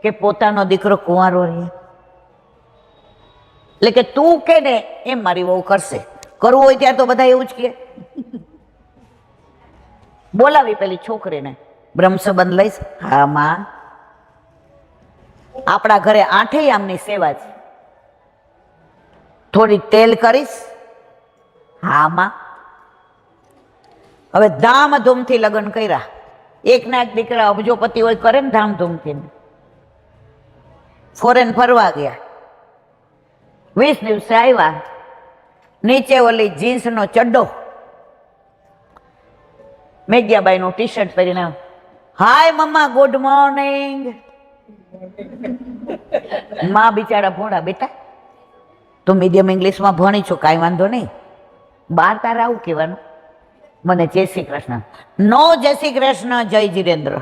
કે પોતાનો દીકરો કુંવારો રહે? એટલે કે તું કે ને એમ મારી વહુ કરશે. કરવું હોય ત્યારે તો બધા એવું જ કે. બોલાવી પેલી છોકરીને, બ્રહ્મ સંબંધ લઈશ? હા માં, આપણા ઘરે 8 આમની સેવા છે, થોડી તેલ કરીશ? હા માં. હવે ધામધૂમથી લગ્ન કર્યા. એકના એક દીકરા અબજોપતિ હોય, કરે ને ધામધૂમથી. ફોરેન ફરવા ગયા, 20 દિવસે આવ્યા, નીચે ઓલી જીન્સનો ચડ્ડો, મેઘિયાબાઈનું ટી-શર્ટ પહેરીને, હાય મમ્મા, ગુડ મોર્નિંગ. માં બિચારા ભોળા, બેટા તું મીડિયમ ઇંગ્લિશમાં ભણી છો, કાંઈ વાંધો નહીં, બાર તારે આવું કહેવાનું, મને જય શ્રી કૃષ્ણ. નો જય શ્રી કૃષ્ણ, જય જીરેન્દ્ર.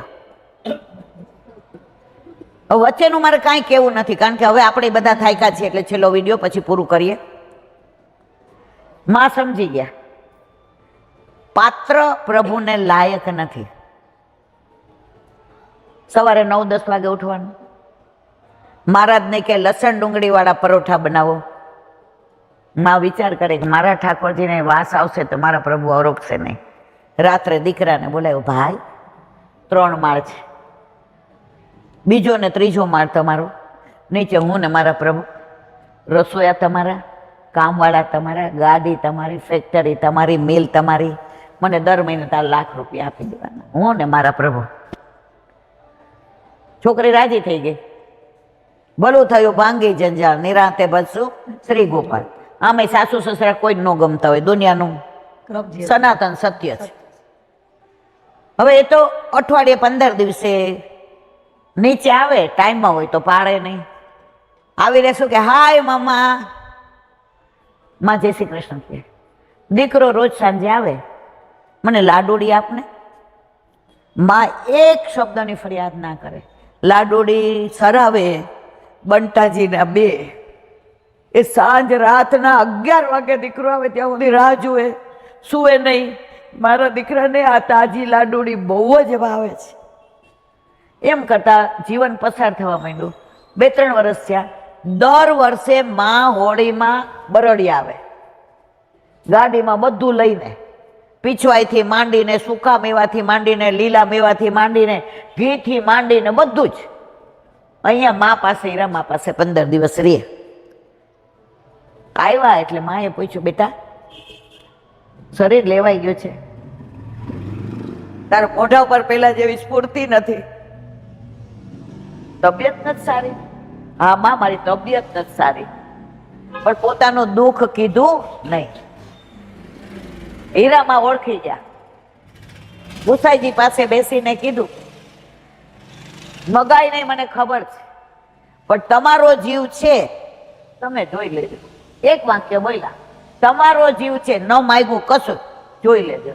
વચ્ચેનું મારે કાંઈ કહેવું નથી, કારણ કે હવે આપણે બધા થાક્યા છીએ, એટલે છેલ્લો વિડીયો પછી પૂરું કરીએ. માં સમજી ગયા, પાત્ર પ્રભુને લાયક નથી. સવારે 9-10 વાગે ઉઠવાનું. મહારાજને કે લસણ ડુંગળી વાળા પરોઠા બનાવો. માં વિચાર કરે કે મારા ઠાકોરજીને વાસ આવશે તો મારા પ્રભુ અરોગશે નહીં. રાત્રે દીકરાને બોલાવ્યો, ભાઈ 3 માળ છે, બીજો ને ત્રીજો માળ તમારો, નીચે હું ને મારા પ્રભુ, રસોયા તમારા, કામવાળા તમારા, ગાડી તમારી, ફેક્ટરી તમારી, મિલ તમારી, મને દર મહિને તારા લાખ રૂપિયા આપી દેવાના, હું ને મારા પ્રભુ. છોકરી રાજી થઈ ગઈ. ભલું થયું ભાંગી જંજાળ, નિરાંતે બસું શ્રી ગોપાલ. આમે સાસુ સસરા કોઈ ન ગમતા હોય, દુનિયાનું સનાતન સત્ય છે. હવે એ તો અઠવાડિયે 15 દિવસે નીચે આવે, ટાઈમમાં હોય તો પાડે નહીં. આવીને શું કે, હાય મામા, માં જય શ્રી કૃષ્ણ કહે. દીકરો રોજ સાંજે આવે, મને લાડુડી આપને. માં એક શબ્દની ફરિયાદ ના કરે. લાડુડી સરાવે બંટાજીના 2. એ સાંજ રાતના 11 વાગે દીકરો આવે ત્યાં સુધી રાહ જુએ, સુવે નહીં. મારા દીકરાને આ તાજી લાડુડી બહુ જ ભાવે છે. એમ કરતા જીવન પસાર થવા માંડ્યું. 2-3 વર્ષ થયા. દર વર્ષે માં હોળીમાં બરડી આવે, ગાડીમાં બધું લઈને, પીછવાઈથી માંડીને, સૂકા મેવાથી માંડીને, લીલા મેવાથી માંડીને, ઘીથી માંડીને બધું જ અહીંયા મા પાસે, હીરામા પાસે 15 દિવસ રહે. આવ્યા એટલે માએ પૂછ્યું, બેટા શરીર લેવાઈ ગયું છે, તારા મોઢા ઉપર પેલા જેવી સ્ફૂર્તિ નથી, તબિયત નથી સારી. હા માં, મારી તબિયત નથી સારી. પણ પોતાનું દુઃખ કીધું નહીં. હીરામાં ઓળખી ગયા. ગુસાઈજી પાસે બેસીને કીધું, મગાઈ નહીં મને ખબર છે, પણ તમારો જીવ છે, તમે જોઈ લેજો. એક વાક્ય બોલ્યા, તમારો જીવ છે, ન માગ્યું કશું, જોઈ લેજો.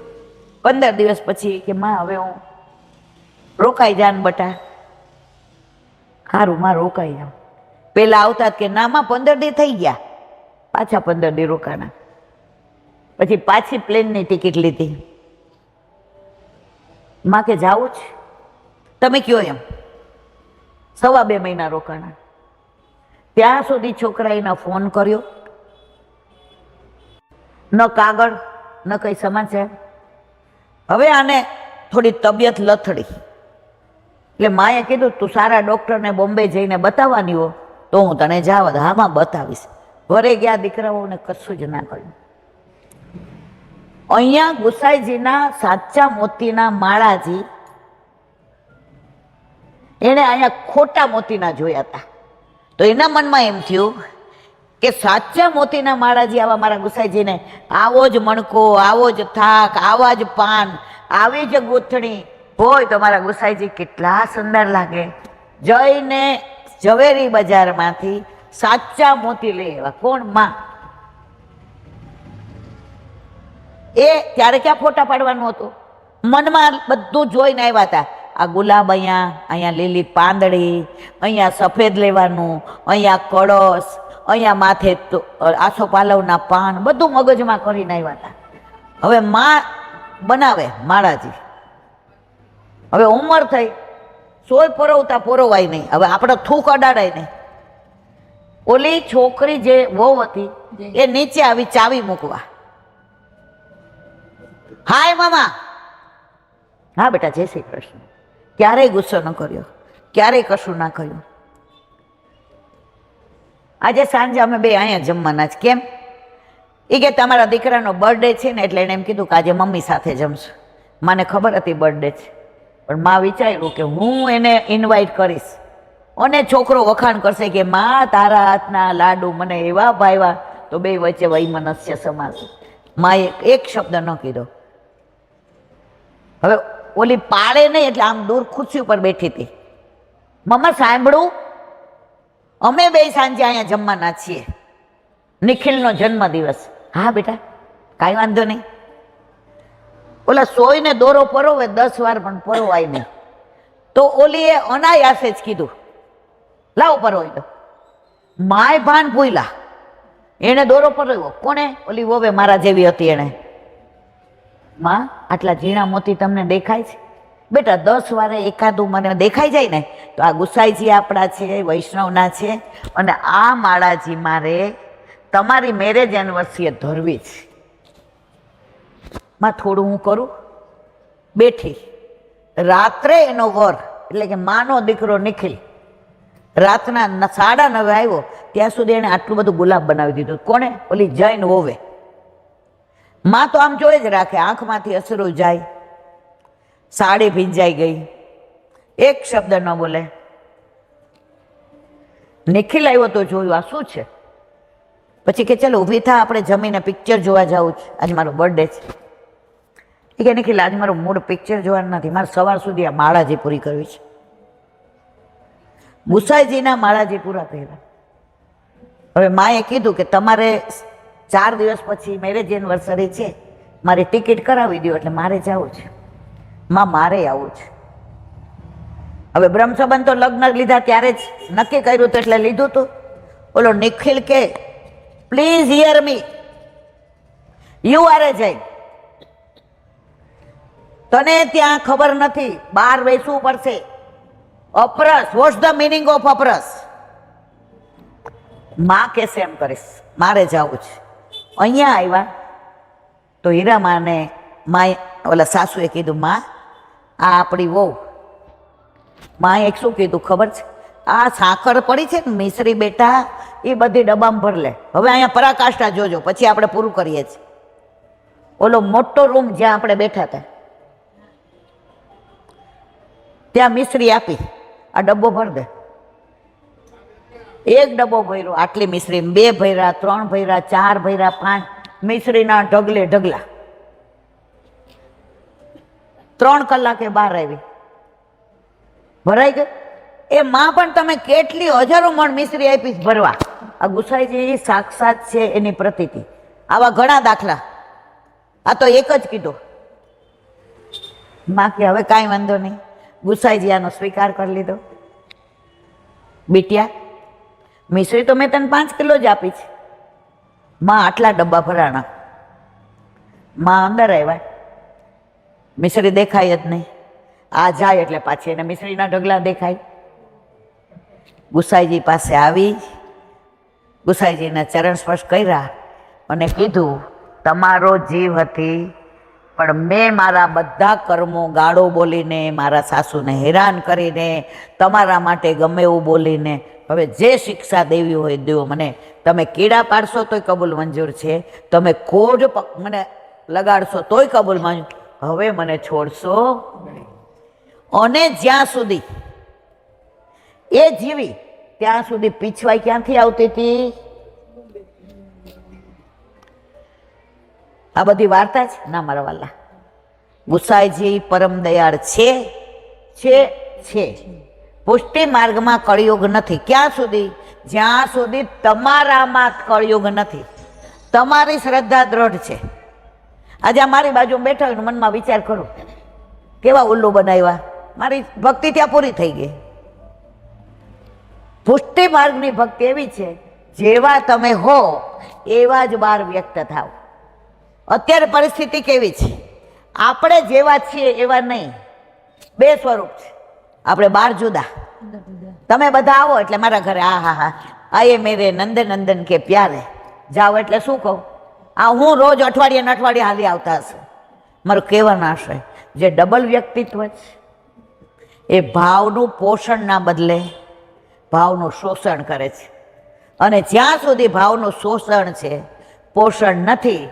15 દિવસ પછી કે માં હવે હું રોકાઈ જાન બટા. સારું માં રોકાઈ જાઉં. પેલા આવતા કે ના માં 15 દી થઈ ગયા, પાછા 15 દી રોકાણા. પછી પાછી પ્લેનની ટિકિટ લીધી. માં કે જાવું છે, તમે કયો એમ. 2.5 મહિના રોકાણા. ત્યાં સુધી છોકરાએ ન ફોન કર્યો, ન કાગળ, ન કઈ સમાચાર. હવે આને થોડી તબિયત લથડી એટલે માએ કીધું, તું સારા ડોક્ટરને બોમ્બે જઈને બતાવવાની હો તો હું તને જવા દઉં. હા માં બતાવીશ. ઘરે ગયા, દીકરાઓને કશું જ ના કર્યું. અહીંયા ગુસાઈજીના સાચા મોતીના માળાજી, એને અહીંયા ખોટા મોતીના જોયા હતા. તો એના મનમાં એમ થયું કે સાચા મોતીના માળાજી આવા મારા ગુસાઈજીને આવો જ મણકો, આવો જ થાક, આવા જ પાન, આવી જ ગૂંથણી હોય તો મારા ગુસાઈજી કેટલા સુંદર લાગે. જઈને ઝવેરી બજારમાંથી સાચા મોતી લઈ આવ્યા. કોણ? માં. એ ત્યારે ક્યાં ફોટા પાડવાનું હતું, મનમાં બધું જોઈને આવ્યા હતા. આ ગુલાબ અહીંયા, અહીંયા લીલી પાંદડી, અહીંયા સફેદ લેવાનું, અહીંયા કળશ, અહીંયા માથે આસો પાલવના પાન, બધું મગજમાં કરીને આવ્યા હતા. હવે માં બનાવે માળાજી. હવે ઉંમર થઈ, સોય પરોવતા પરોવાય નહીં. હવે આપણે થૂક અડાડાય નહીં. ઓલી છોકરી જે વહુ હતી એ નીચે આવી ચાવી મૂકવા. હાય મામા. હા બેટા, જય શ્રી કૃષ્ણ. ક્યારેય ગુસ્સો ન કર્યો, ક્યારેય કશું ના કહ્યું. આજે સાંજે અમે 2 અહીંયા જમવાના છે. કેમ? એ કે તમારા દીકરાનો બર્થડે છે ને એટલે એને એમ કીધું કે આજે મમ્મી સાથે જમશું. મને ખબર હતી બર્થડે છે, પણ માં વિચાર્યું કે હું એને ઇન્વાઇટ કરીશ અને છોકરો વખાણ કરશે કે માં તારા હાથના લાડુ મને એવા ભાવ્યા, તો 2 વચ્ચે વૈમનસ્ય સમાશે. માએ એક શબ્દ ન કીધો. હવે ઓલી પાડે નહીં એટલે આમ દૂર ખુરશી ઉપર બેઠી હતી. મમ્મા સાંભળું, અમે 2 સાંજે અહીંયા જમવાના છીએ, નિખિલનો જન્મદિવસ. હા બેટા, કાંઈ વાંધો નહીં. ઓલા સોયને દોરો પરોવે 10 વાર પણ પરોવાય નહીં. તો ઓલીએ અનાયાસે જ કીધું, લાવ પરોવી દો. માય ભાન ભૂયલા, એને દોરો પરોવ્યો. કોને? ઓલી વોવે મારા જેવી હતી એને. માં, આટલા ઝીણા મોતી તમને દેખાય છે? બેટા 10 વારે એકાદું મને દેખાઈ જાય ને તો આ ગુસાઈજી આપણા છે, વૈષ્ણવના છે, અને આ માળાજી મારે તમારી મેરેજ એનિવર્સરીએ ધરવી છે. માં થોડું હું કરું, બેઠી. રાત્રે એનો વર એટલે કે માનો દીકરો નિખિલ રાતના 9:30 આવ્યો, ત્યાં સુધી એને આટલું બધું ગુલાબ બનાવી દીધું. કોને? ઓલી જૈન હોવે. માં તો આમ જોઈ જ રાખે, આંખમાંથી અસરું જાય, સાડી ભીંજાઈ ગઈ, એક શબ્દ ન બોલે. નિખિલ આવ્યો તો જોયું આ શું છે. પછી કે ચાલો ઊભી થા, આપણે જમીને પિક્ચર જોવા જવું છે, આજે મારો બર્થડે છે. એ કે નિખિલ આજે મારું મૂડ પિક્ચર જોવાનું નથી, મારે સવાર સુધી આ માળાજી પૂરી કરવી છે. ગુસાઈજીના માળાજી પૂરા કર્યા. હવે માએ કીધું કે તમારે 4 દિવસ પછી મેરેજ એનિવર્સરી છે, મારી ટિકિટ કરાવી દો, એટલે મારે જવું છે. માં મારે આવું છે. હવે બ્રહ્મસંબંધ તો લગ્ન લીધા ત્યારે જ નક્કી કર્યું હતું એટલે લીધું હતું. ઓલો નિખિલ કે please hear me, you are a Jain, તને ત્યાં ખબર નથી, બહાર બેસવું પડશે. અપરસ, વોટ્સ ધ મિનિંગ ઓફ અપરસ? માં કેસે એમ કરીશ, મારે જવું છે. અહીંયા આવ્યા તો હીરામાને માએ ઓલા સાસુએ કીધું, માં આ આપણી વહુ. માએ એક શું કીધું ખબર છે? આ સાકર પડી છે ને મિશ્રી બેટા, એ બધી ડબ્બામાં ભર લે. હવે અહીંયા પરાકાષ્ઠા જોજો, પછી આપણે પૂરું કરીએ છીએ. ઓલો મોટો રૂમ જ્યાં આપણે બેઠા હતા ત્યાં મિશ્રી આપી, આ ડબ્બો ભર દે. એક ડબ્બો ભર્યો, આટલી મિશ્રી, 2 ભર્યા, 3 ભર્યા, 4 ભર્યા, 5 મિશ્રીના ઢગલે ઢગલા. 3 કલાકે બહાર આવી, ભરાઈ ગઈ. એ માં પણ તમે કેટલી હજારો મણ મિશ્રી આપી ભરવા. આ ગુસાઈજી સાક્ષાત છે એની પ્રતીતિ. આવા ઘણા દાખલા, આ તો એક જ કીધો. માં કે હવે કાંઈ વાંધો નહીં, ગુસાઈજી આનો સ્વીકાર કરી લીધો. બીટિયા મિશ્રી તો મેં તને 5 કિલો જ આપી છે. માં આટલા ડબ્બા ભરાણા. માં અંદર આવ્યા, મિશ્રી દેખાય જ નહીં. આ જાય એટલે પાછી એને મિશ્રીના ઢગલા દેખાય. ગુસાઈજી પાસે આવી, ગુસાઈજીના ચરણ સ્પર્શ કર્યા અને કીધું, તમારો જીવ હતી, પણ મેં મારા બધા કર્મો ગાળો બોલીને, મારા સાસુને હેરાન કરીને, તમારા માટે ગમે એવું બોલીને, હવે જે શિક્ષા દેવી હોય દેવો. મને તમે કીડા પાડશો તોય કબૂલ મંજૂર છે, તમે કોઢ મને લગાડશો તોય કબૂલ મંજૂર, હવે મને છોડશો. અને જ્યાં સુધી એ જીવી ત્યાં સુધી પીછવાઈ ક્યાંથી આવતી હતી? આ બધી વાર્તા છે ના મારા વાલા. ગુસાઈજી પરમ દયાળ છે. પુષ્ટિ માર્ગમાં કળિયુગ નથી. ક્યાં સુધી? જ્યાં સુધી તમારામાં કળિયુગ નથી. તમારી શ્રદ્ધા દ્રઢ છે. આજે આ મારી બાજુ બેઠા હોય મનમાં વિચાર કરો, કેવા ઉલ્લુ બનાવ્યા, મારી ભક્તિ ત્યાં પૂરી થઈ ગઈ. પુષ્ટિ માર્ગની ભક્તિ એવી છે, જેવા તમે હો એવા જ બહાર વ્યક્ત થાવ. અત્યારે પરિસ્થિતિ કેવી છે? આપણે જેવા છીએ એવા નહીં, 2 સ્વરૂપ છે. આપણે બહાર જુદા, તમે બધા આવો એટલે મારા ઘરે આ હા હા આયે મેરે નંદન નંદન કે પ્યારે, જાઓ એટલે શું કહું? આ હું રોજ અઠવાડિયે હાલી આવતા હશે. મારું કહેવાનો આશય, જે ડબલ વ્યક્તિત્વ છે એ ભાવનું પોષણ ના બદલે ભાવનું શોષણ કરે છે. અને જ્યાં સુધી ભાવનું શોષણ છે, પોષણ નથી,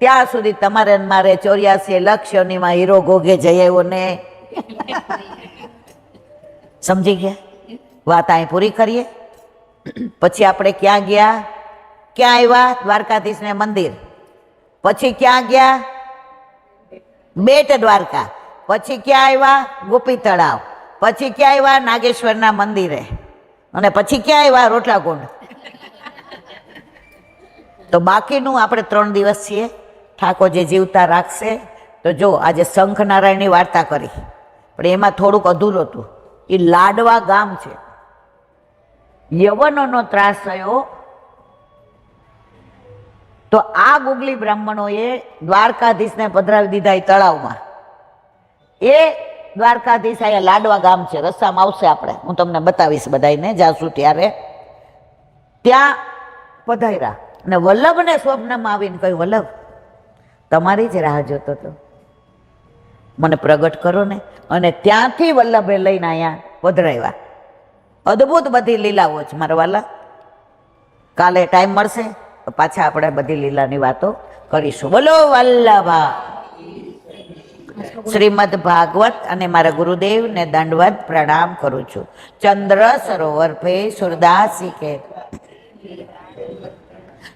ત્યાં સુધી તમારે મારે 84 લાખ યોનીમાં હીરો ગોગે જઈ આવ્યો ને. સમજી ગયા? વાત અહીં પૂરી કરીએ. પછી આપણે ક્યાં ગયા? ક્યાં આવ્યા? દ્વારકાધીશને મંદિર. પછી ક્યાં ગયા? બેટ દ્વારકા. પછી ક્યાં આવ્યા? ગોપી તળાવ. પછી ક્યાં આવ્યા? નાગેશ્વરના મંદિરે. અને પછી ક્યાં આવ્યા? રોટલાકુંડ. તો બાકીનું આપણે 3 દિવસ છીએ. ઠાકોર જે જીવતા રાખશે તો જો આજે શંખનારાયણની વાર્તા કરી, પણ એમાં થોડુંક અધૂરું હતું. એ લાડવા ગામ છે. યવનોનો ત્રાસ થયો તો આ ગુગલી બ્રાહ્મણોએ દ્વારકાધીશને પધરાવી દીધા એ તળાવમાં. એ દ્વારકાધીશ અહીંયા લાડવા ગામ છે, રસ્તામાં આવશે, આપણે હું તમને બતાવીશ બધાને જાશું ત્યારે. ત્યાં પધાર્યા અને વલ્લભને સ્વપ્નમાં આવીને કહ્યું, વલ્લભ તમારી જ રાહ જોતો હતો. મને પ્રગટ કરો ને. અને ત્યાંથી વલ્લભે લઈને અહીંયા પધરાવ્યા. અદ્ભુત બધી લીલાઓ છે મારા વાલા. કાલે ટાઈમ મળશે તો પાછા આપણે બધી લીલાની વાતો કરીશું. બોલો વલ્લભા. શ્રીમદ ભાગવત અને મારા ગુરુદેવને દંડવત પ્રણામ કરું છું. ચંદ્ર સરોવર પે સુરદાસી કે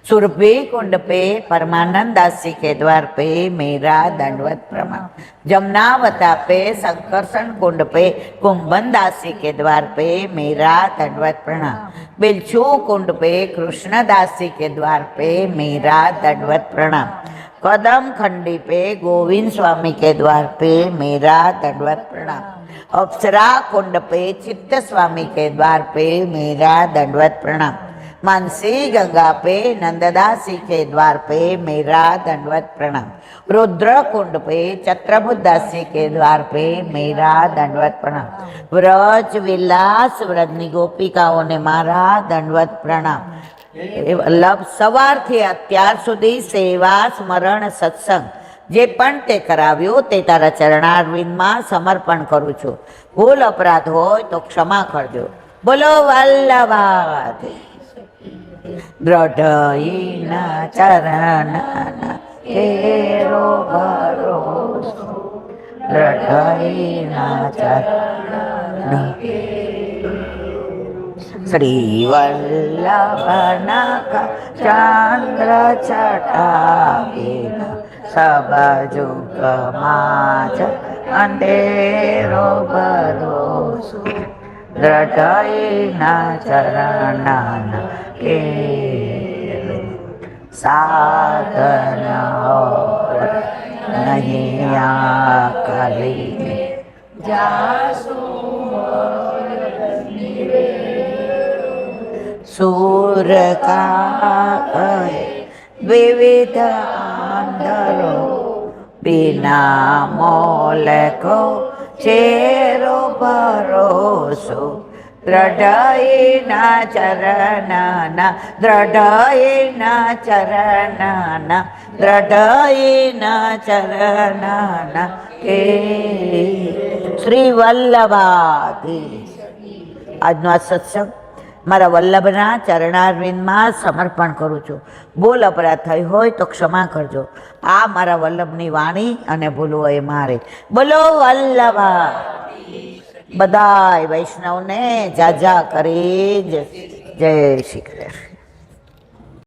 सुरभि कुंड पे परमानंद दासी के द्वार पे मेरा दंडवत प्रणाम. जमुनावता पे संकर्षण कुंड पे कुंभन दासी के द्वार पे मेरा दंडवत प्रणाम. बिलछू कुंड पे कृष्ण दासी के द्वार पे मेरा दंडवत प्रणाम. कदम खंडी पे गोविंद स्वामी के द्वार पे मेरा दंडवत प्रणाम. अप्सरा कुंड पे चित्त स्वामी के द्वार पे मेरा दंडवत प्रणाम. मानसी गंगा पे नंददासी के द्वार पे मेरा दंडवत प्रणाम. रुद्र कुंड पे चत्रभुज दासी के द्वार पे मेरा दंडवत प्रणाम. व्रज विलास व्रजनी गोपिकाओं ने मारा दंडवत प्रणाम. वल्लभ સવારથી અત્યાર સુધી સેવા સ્મરણ સત્સંગ જે પણ તે કરાવ્યું તે તારા ચરણારવિંદમાં સમર્પણ કરું છું. ભૂલ અપરાધ હોય તો ક્ષમા કરજો. બોલો વલ્લભાથી. દ્રઢઈના ચરણના કેરો ભરોસો. દ્રઢઈના ચરણ શ્રી વલ્લભના ચંદ્ર છટાવીના સબજુગમાં જ અંધેરો ભરોસો. દ્રઢઈના ચરણના કે સાધન નહીં આકલી सूर का विविध आंधरो बिना मोल को चेरो भरोसो. દ્રઢઈના ચરણના દ્રઢઈના ચરણના દ્રઢઈના ચરણના કે શ્રી વલ્લભાથી. આજનો આ સત્સંગ મારા વલ્લભના ચરણારવિંદમાં સમર્પણ કરું છું. ભૂલ અપરાધ થઈ હોય તો ક્ષમા કરજો. આ મારા વલ્લભની વાણી અને ભૂલો એ મારે. બોલો વલ્લભા. બધાય વૈષ્ણવને જાજા કરી જય શ્રી કૃષ્ણ.